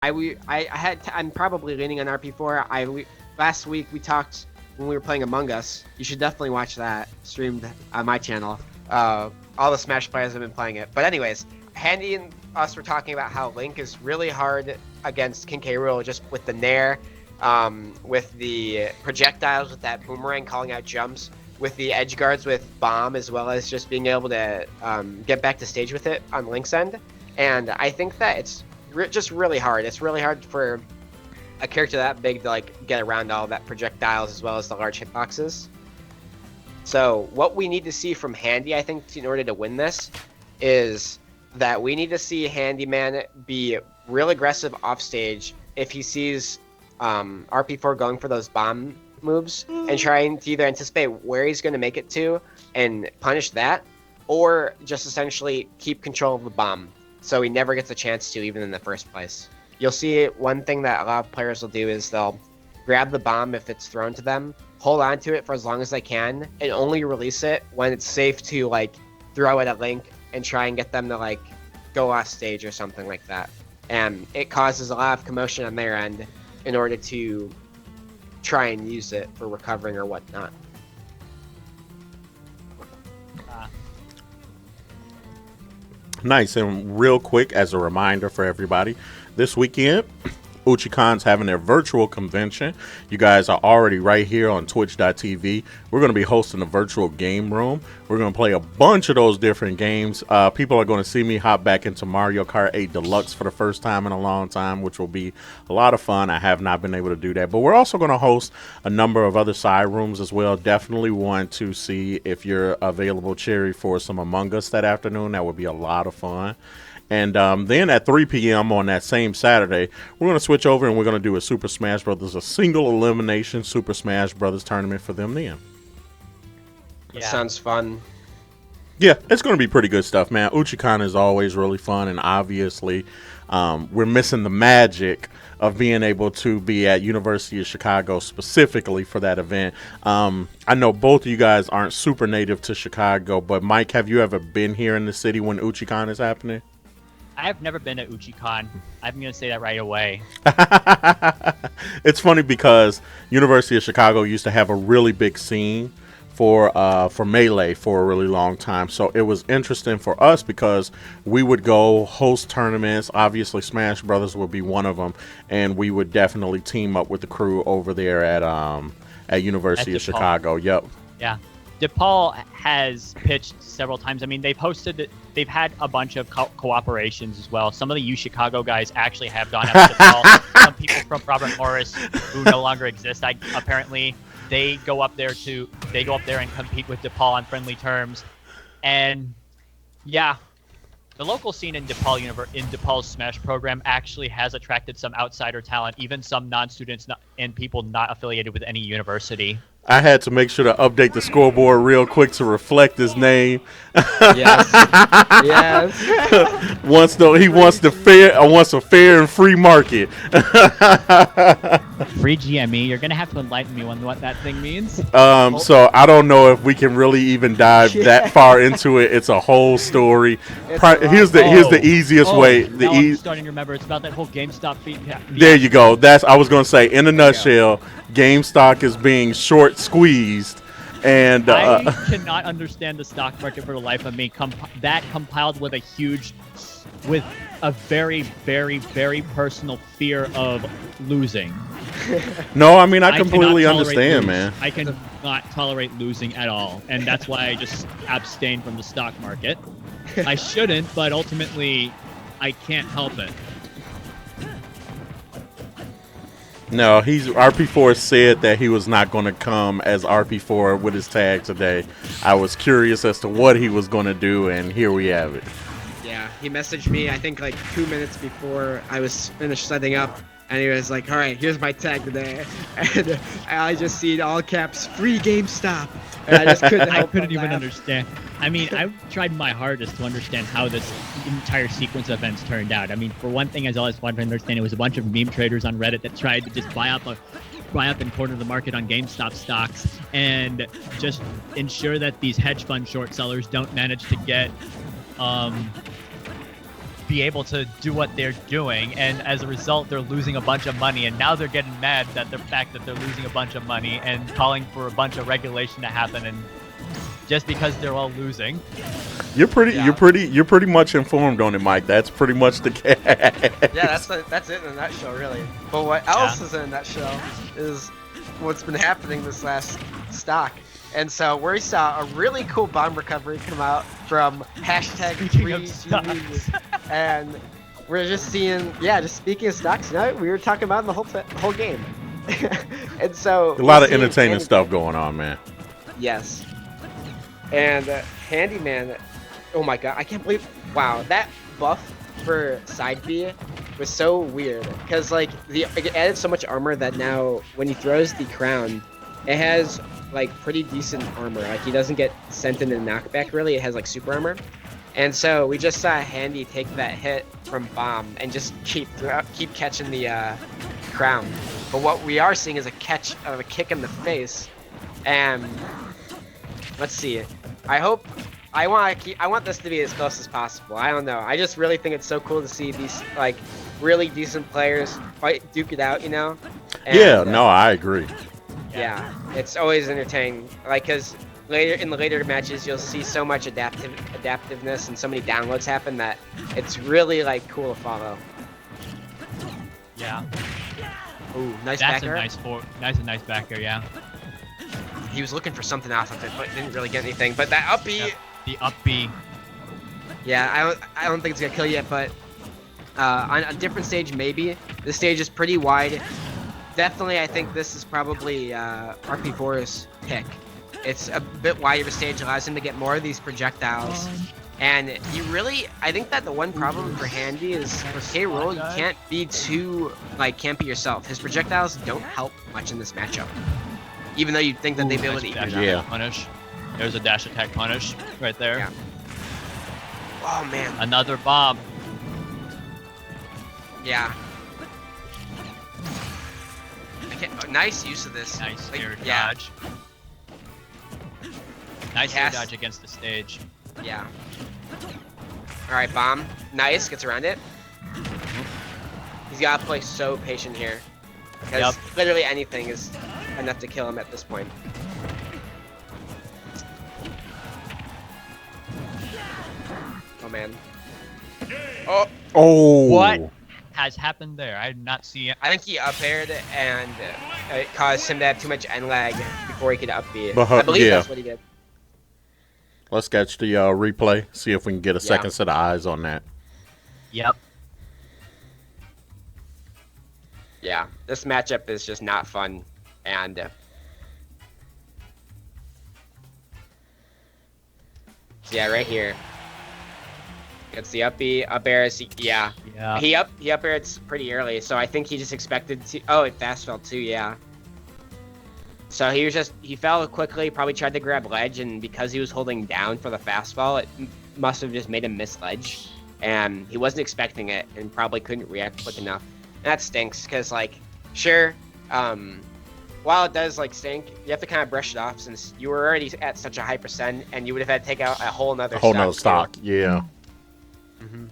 I'm probably leaning on RP4. Last week we talked when we were playing Among Us. You should definitely watch that streamed on my channel. All the Smash players have been playing it. But anyways, Handy and us were talking about how Link is really hard against King K. Rool just with the Nair, with the projectiles, with that boomerang calling out jumps, with the edge guards with bomb, as well as just being able to get back to stage with it on Link's end. And I think that it's just really hard. It's really hard for a character that big to like get around all that projectiles as well as the large hitboxes. So what we need to see from Handy, I think, in order to win this, is that we need to see Handyman be real aggressive off stage if he sees RP4 going for those bomb moves and trying to either anticipate where he's going to make it to and punish that, or just essentially keep control of the bomb so he never gets a chance to, even in the first place. You'll see one thing that a lot of players will do is they'll grab the bomb if it's thrown to them, hold on to it for as long as they can, and only release it when it's safe to like throw it at Link and try and get them to like go off stage or something like that. And it causes a lot of commotion on their end in order to try and use it for recovering or whatnot. Nice. And real quick, as a reminder for everybody, this weekend, UchiCon's having their virtual convention. You guys are already right here on twitch.tv. We're going to be hosting a virtual game room. We're going to play a bunch of those different games. People are going to see me hop back into Mario Kart 8 Deluxe for the first time in a long time, which will be a lot of fun. I have not been able to do that. But we're also going to host a number of other side rooms as well. Definitely want to see if you're available, Cherry, for some Among Us that afternoon. That would be a lot of fun. And then at 3 p.m. on that same Saturday, we're going to switch over and we're going to do a Super Smash Brothers, a single elimination Super Smash Brothers tournament for them then. That sounds fun. Yeah, it's going to be pretty good stuff, man. UchiCon is always really fun, and obviously we're missing the magic of being able to be at University of Chicago specifically for that event. I know both of you guys aren't super native to Chicago, but Mike, have you ever been here in the city when UchiCon is happening? I have never been to UchiCon. I'm going to say that right away. It's funny because University of Chicago used to have a really big scene for Melee for a really long time. So it was interesting for us because we would go host tournaments. Obviously, Smash Brothers would be one of them, and we would definitely team up with the crew over there at University of Chicago. Yep. Yeah. DePaul has pitched several times. I mean, they've had a bunch of cooperations as well. Some of the U Chicago guys actually have gone out to DePaul. Some people from Robert Morris, who no longer exist, apparently they go up there and compete with DePaul on friendly terms. And yeah, the local scene in DePaul's Smash program actually has attracted some outsider talent, even some non-students and people not affiliated with any university. I had to make sure to update the scoreboard real quick to reflect his name. Yes. Yes. He wants a fair and free market. Free GME. You're gonna have to enlighten me on what that thing means. So I don't know if we can really even dive that far into it. It's a whole story. Here's the easiest way. I'm starting to remember. It's about that whole GameStop fee. There you go. I was gonna say, in a nutshell, GameStop is being short squeezed, and I cannot understand the stock market for the life of me. That compiled with a very, very, very personal fear of losing. No, I mean I completely understand, man. I cannot tolerate losing at all, and that's why I just abstain from the stock market. I shouldn't, but ultimately, I can't help it. No, RP4 said that he was not going to come as RP4 with his tag today. I was curious as to what he was going to do, and here we have it. Yeah, he messaged me, I think, like 2 minutes before I was finished setting up, and he was like, all right, here's my tag today. And I just see in all caps, free GameStop. And I just couldn't help I couldn't even understand. I mean, I tried my hardest to understand how this entire sequence of events turned out. I mean, for one thing, as I always wanted to understand, it was a bunch of meme traders on Reddit that tried to just buy up and corner the market on GameStop stocks and just ensure that these hedge fund short sellers don't manage to get be able to do what they're doing, and as a result, they're losing a bunch of money, and now they're getting mad that the fact that they're losing a bunch of money and calling for a bunch of regulation to happen, and just because they're all losing. You're pretty much informed on it, Mike. That's pretty much the case. Yeah, that's it in a nutshell, really. But what else is in a nutshell is what's been happening this last stock. And so we saw a really cool bomb recovery come out from hashtag Speaking of #FreeGV, and we're just seeing, just speaking of stocks, we were talking about in the whole game. And so A lot of entertaining stuff going on, man. Yes. And Handyman, oh my god, I can't believe, wow, that buff for side B was so weird, because like it added so much armor that now when he throws the crown, it has like pretty decent armor. Like he doesn't get sent into knockback really, it has like super armor. And so we just saw Handy take that hit from bomb and just keep catching the crown. But what we are seeing is a catch of a kick in the face. And let's see. I want this to be as close as possible. I don't know. I just really think it's so cool to see these like really decent players duke it out, And, yeah, no, I agree. Yeah, it's always entertaining. Like, cause in the later matches, you'll see so much adaptiveness and so many downloads happen that it's really like cool to follow. Yeah. Ooh, nice That's backer. a nice backer, yeah. He was looking for something off of it, but didn't really get anything. But that up B. Yep. The up B. Yeah, I don't think it's gonna kill yet, but on a different stage maybe. This stage is pretty wide. Definitely, I think this is probably RP4's pick. It's a bit wider of a stage, allows him to get more of these projectiles. And I think that the one problem for Handy is for Rool, you can't be too, can't be yourself. His projectiles don't help much in this matchup. Even though you'd think that they'd be able to eat Yeah. Punish. There's a dash attack punish right there. Yeah. Oh, man. Another bomb. Yeah. Nice use of this. Nice air yeah. dodge. Nice air dodge against the stage. Yeah. Alright, bomb. Nice, gets around it. He's gotta play so patient here. Because literally anything is enough to kill him at this point. Oh, man. Oh! What has happened there? I did not see it. I think he up-aired and it caused him to have too much end lag before he could up-B. But, I believe that's what he did. Let's catch the replay, see if we can get a second set of eyes on that. Yep. Yeah, this matchup is just not fun, and yeah, right here. Gets the up air. Yeah. He up aired pretty early, so I think he just expected to. Oh, it fast fell too. Yeah. So he fell quickly. Probably tried to grab ledge, and because he was holding down for the fast fall, it must have just made him miss ledge, and he wasn't expecting it, and probably couldn't react quick enough. And that stinks, because sure, while it does stink, you have to kind of brush it off since you were already at such a high percent, and you would have had to take out a whole nother stock. Yeah. Mm-hmm.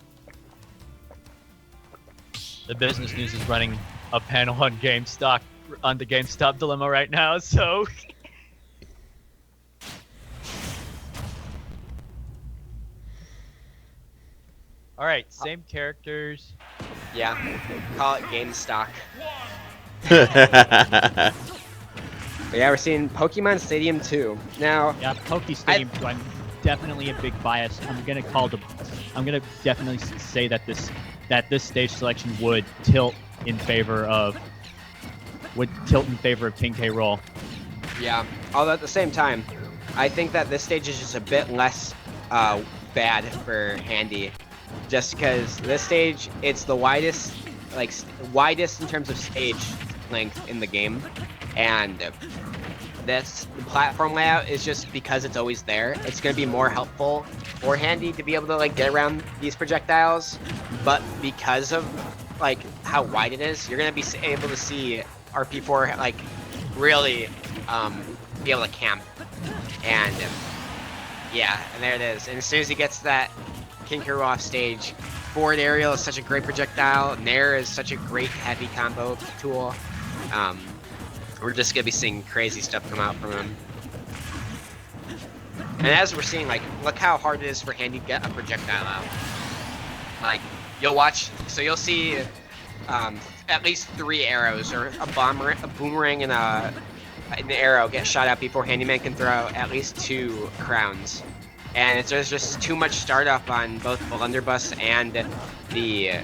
The business news is running a panel on GameStop on the GameStop dilemma right now, so all right, same characters. Yeah, call it GameStop. But yeah, we're seeing Pokemon Stadium 2 now. Yeah, Poke Stadium 2. I'm definitely a big bias. I'm gonna definitely say that this stage selection would tilt in favor of King K. Rool. Yeah, although at the same time, I think that this stage is just a bit less bad for Handy, just because this stage it's the widest in terms of stage length in the game, and the platform layout is just because it's always there. It's going to be more helpful for Handy to be able to get around these projectiles, but because of how wide it is, you're going to be able to see RP4 really be able to camp, and yeah, and there it is. And as soon as he gets that King K. Rool off stage, forward aerial is such a great projectile. Nair is such a great heavy combo tool. We're just gonna be seeing crazy stuff come out from him. And as we're seeing, like, look how hard it is for Handy to get a projectile out. Like, you'll watch, so you'll see at least 3 arrows, or a boomerang, and an arrow get shot out before Handyman can throw at least 2 crowns. And there's just too much startup on both Blunderbuss and the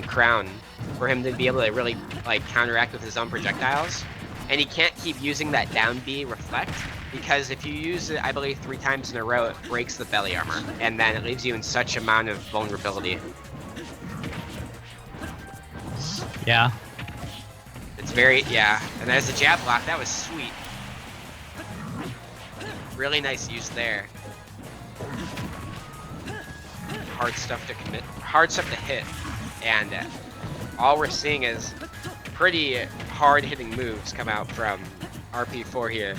crown for him to be able to really, like, counteract with his own projectiles. And he can't keep using that down B reflect, because if you use it, I believe 3 times in a row, it breaks the belly armor, and then it leaves you in such amount of vulnerability. Yeah. It's very, yeah. And there's a jab block. That was sweet. Really nice use there. Hard stuff to commit, hard stuff to hit, and all we're seeing is pretty hard-hitting moves come out from RP4 here.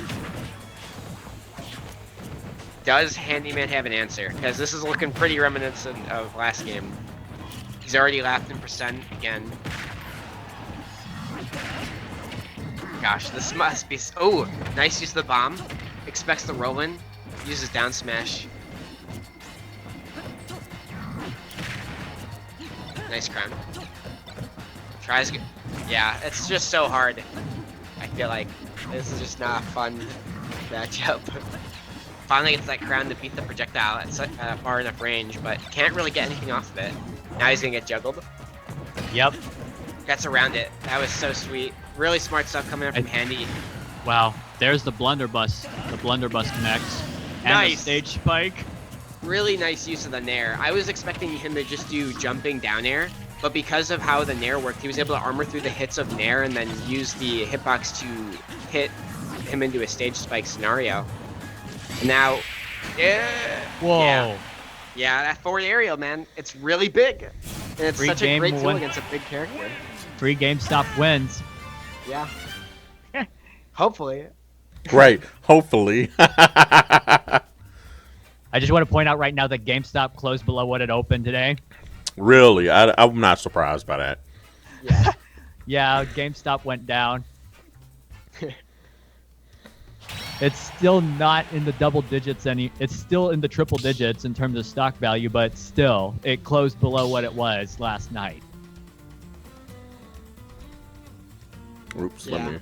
Does Handyman have an answer? Because this is looking pretty reminiscent of last game. He's already lapped in percent again. Gosh, this must be... Oh, nice use of the bomb. Expects the roll-in. Uses down smash. Nice crown. Tries... Yeah, it's just so hard. I feel like this is just not a fun matchup. Finally gets that crown to beat the projectile at far enough range, but can't really get anything off of it. Now he's gonna get juggled. Yep. Gets around it. That was so sweet. Really smart stuff coming up from Handy. Wow. There's the blunderbuss. The blunderbuss connects. And Nice. the stage spike. Really nice use of the nair. I was expecting him to just do jumping down air, but because of how the nair worked, he was able to armor through the hits of nair and then use the hitbox to hit him into a stage spike scenario. Now, yeah. Whoa. Yeah, that forward aerial, man, it's really big. And it's Free such a game great tool win. against a big character. Free GameStop wins. Yeah. Hopefully. Right. Hopefully. I just want to point out right now that GameStop closed below what it opened today. Really? I'm not surprised by that. Yeah. Yeah, GameStop went down. It's still not in the double digits it's still in the triple digits in terms of stock value, but still, it closed below what it was last night. Oops, Yeah. let me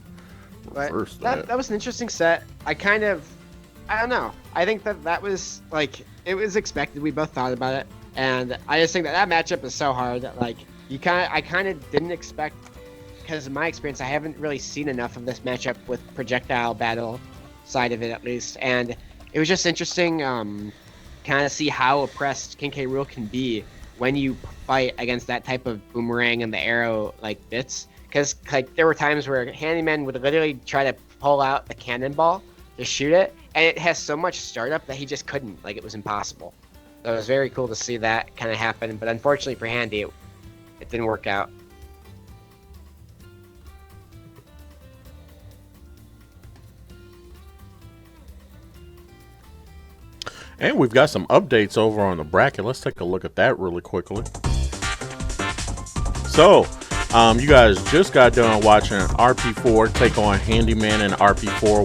But reverse that. that was an interesting set. I don't know. I think that was, like, it was expected. We both thought about it. And I just think that matchup is so hard. Like, I kind of didn't expect, because in my experience, I haven't really seen enough of this matchup with projectile battle side of it, at least. And it was just interesting, kind of see how oppressed King K. Rool can be when you fight against that type of boomerang and the arrow, like, bits. Because, like, there were times where Handyman would literally try to pull out the cannonball to shoot it, and it has so much startup that he just couldn't. Like, it was impossible. So it was very cool to see that kind of happen, but unfortunately for Handy, it didn't work out. And we've got some updates over on the bracket. Let's take a look at that really quickly. So, you guys just got done watching RP4 take on Handyman and RP4